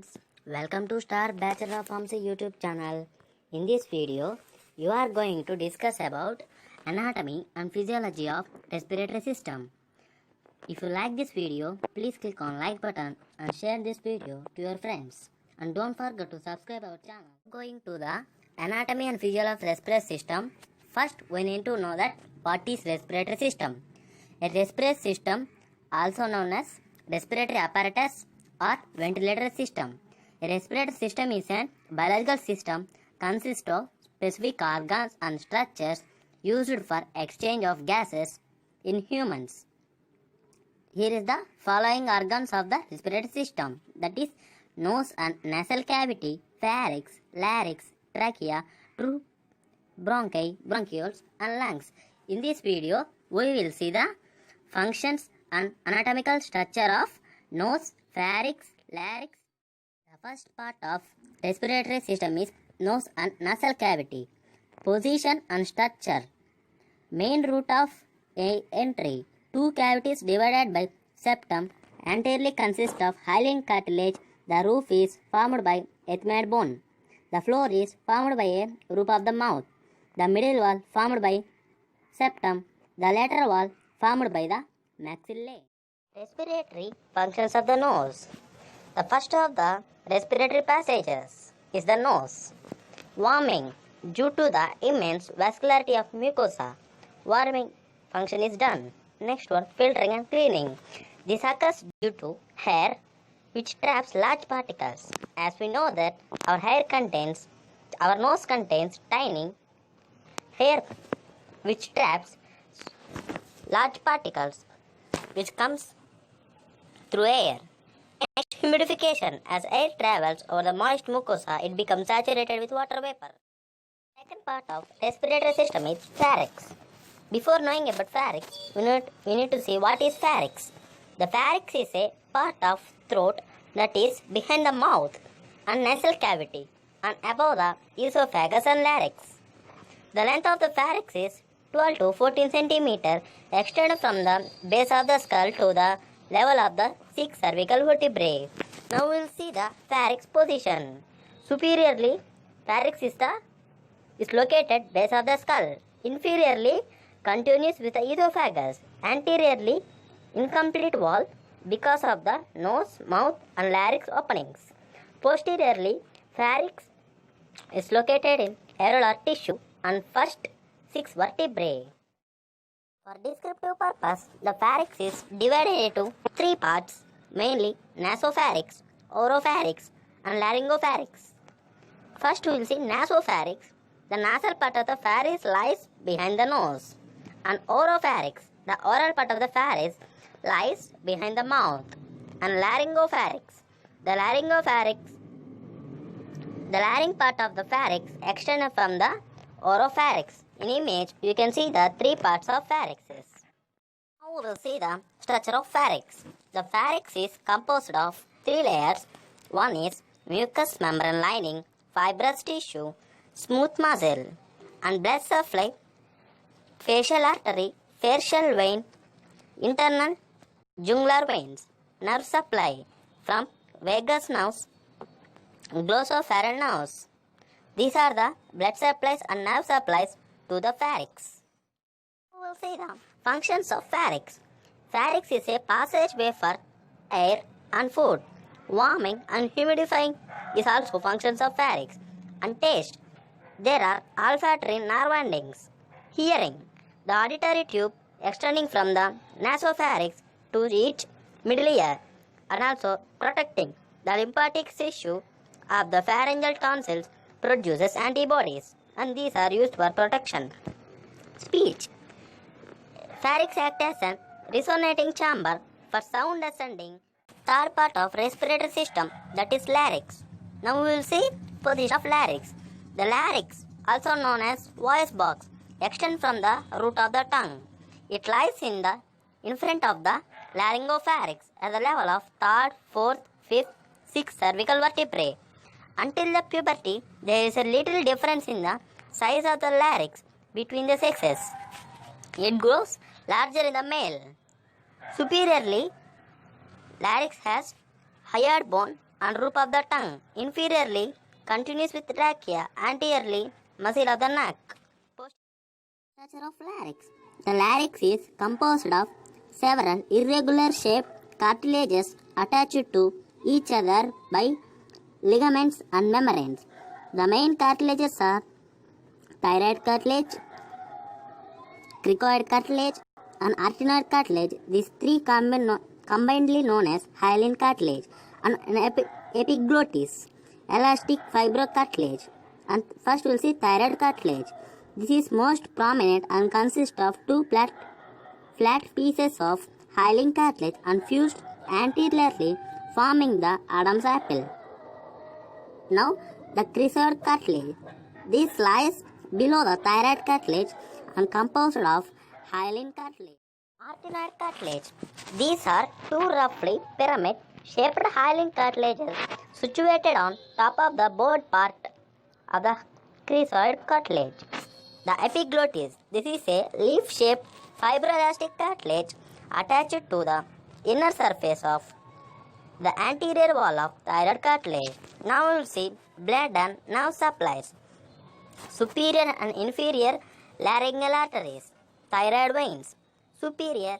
friends, welcome to Star Bachelor of Pharmacy YouTube channel. In this video, you are going to discuss about anatomy and physiology of respiratory system. If you like this video, please click on like button and share this video to your friends. And don't forget to subscribe our channel. Going to the anatomy and physiology of respiratory system, first we need to know that what is respiratory system. A respiratory system, also known as respiratory apparatus or ventilator system. A respiratory system is a biological system consists of specific organs and structures used for exchange of gases in humans. Here is the following organs of the respiratory system, that is nose and nasal cavity, pharynx, larynx, trachea, true bronchi, bronchioles and lungs. In this video, we will see the functions and anatomical structure of nose, pharynx, larynx. The first part of respiratory system is nose and nasal cavity. Position and structure. Main route of entry. Two cavities divided by septum anteriorly consist of hyaline cartilage. The roof is formed by ethmoid bone. The floor is formed by a roof of the mouth. The middle wall formed by septum. The lateral wall formed by the maxillae. Respiratory functions of the nose. The first of the respiratory passages is the nose. Warming. Due to the immense vascularity of mucosa, warming function is done. Next one, filtering and cleaning. This occurs due to hair, which traps large particles. As we know that our nose contains tiny hair which traps large particles which comes through air. Next, humidification. As air travels over the moist mucosa, it becomes saturated with water vapor. Second part of respiratory system is pharynx. Before knowing about pharynx, we need to see what is pharynx. The pharynx is a part of throat that is behind the mouth and nasal cavity and above the esophagus and larynx. The length of the pharynx is 12 to 14 cm, extended from the base of the skull to the level of the 6 cervical vertebrae. Now we will see the pharynx position. Superiorly, pharynx is located base of the skull. Inferiorly, continues with the esophagus. Anteriorly, incomplete wall because of the nose, mouth and larynx openings. Posteriorly, pharynx is located in areolar tissue and first 6 vertebrae. For descriptive purpose, the pharynx is divided into 3 parts, mainly nasopharynx, oropharynx and laryngopharynx. First we will see nasopharynx. The nasal part of the pharynx lies behind the nose, and oropharynx, the oral part of the pharynx, lies behind the mouth, and laryngopharynx. The larynx part of the pharynx extended from the oropharynx. In image, you can see the 3 parts of pharynxes. Now we will see the structure of pharynx. The pharynx is composed of 3 layers. One is mucous membrane lining, fibrous tissue, smooth muscle, and blood supply, facial artery, facial vein, internal jugular veins, nerve supply from vagus nerves, glossopharyngeal nerves. These are the blood supplies and nerve supplies to the pharynx. We will see the functions of pharynx. Pharynx is a passageway for air and food. Warming and humidifying is also functions of pharynx. And taste. There are olfactory nerve endings. Hearing. The auditory tube extending from the nasopharynx to each middle ear, and also protecting the lymphatic tissue of the pharyngeal tonsils produces antibodies, and these are used for protection. Speech. Pharynx acts as a resonating chamber for sound ascending. Third part of respiratory system, that is larynx. Now we will see position of larynx. The larynx, also known as voice box, extends from the root of the tongue. It lies in front of the laryngopharynx at the level of 3rd, 4th, 5th, 6th cervical vertebrae. Until the puberty, there is a little difference in the size of the larynx between the sexes. It grows larger in the male. Superiorly, larynx has hyoid bone and roof of the tongue. Inferiorly, continues with trachea. Anteriorly, muscle of the neck. Structure of larynx. The larynx is composed of several irregular shaped cartilages attached to each other by ligaments and membranes. The main cartilages are thyroid cartilage, cricoid cartilage, and arytenoid cartilage. These three combinedly known as hyaline cartilage, and an epiglottis, elastic fibrocartilage. And first we'll see thyroid cartilage. This is most prominent and consists of two flat pieces of hyaline cartilage and fused anteriorly, forming the Adam's apple. Now, the cricoid cartilage. This lies below the thyroid cartilage and composed of hyaline cartilage. Arytenoid cartilage. These are two roughly pyramid-shaped hyaline cartilages situated on top of the board part of the cricoid cartilage. The epiglottis. This is a leaf-shaped fibroelastic cartilage attached to the inner surface of the anterior wall of thyroid cartilage. Now we will see blood and nerve supplies. Superior and inferior laryngeal arteries. Thyroid veins. Superior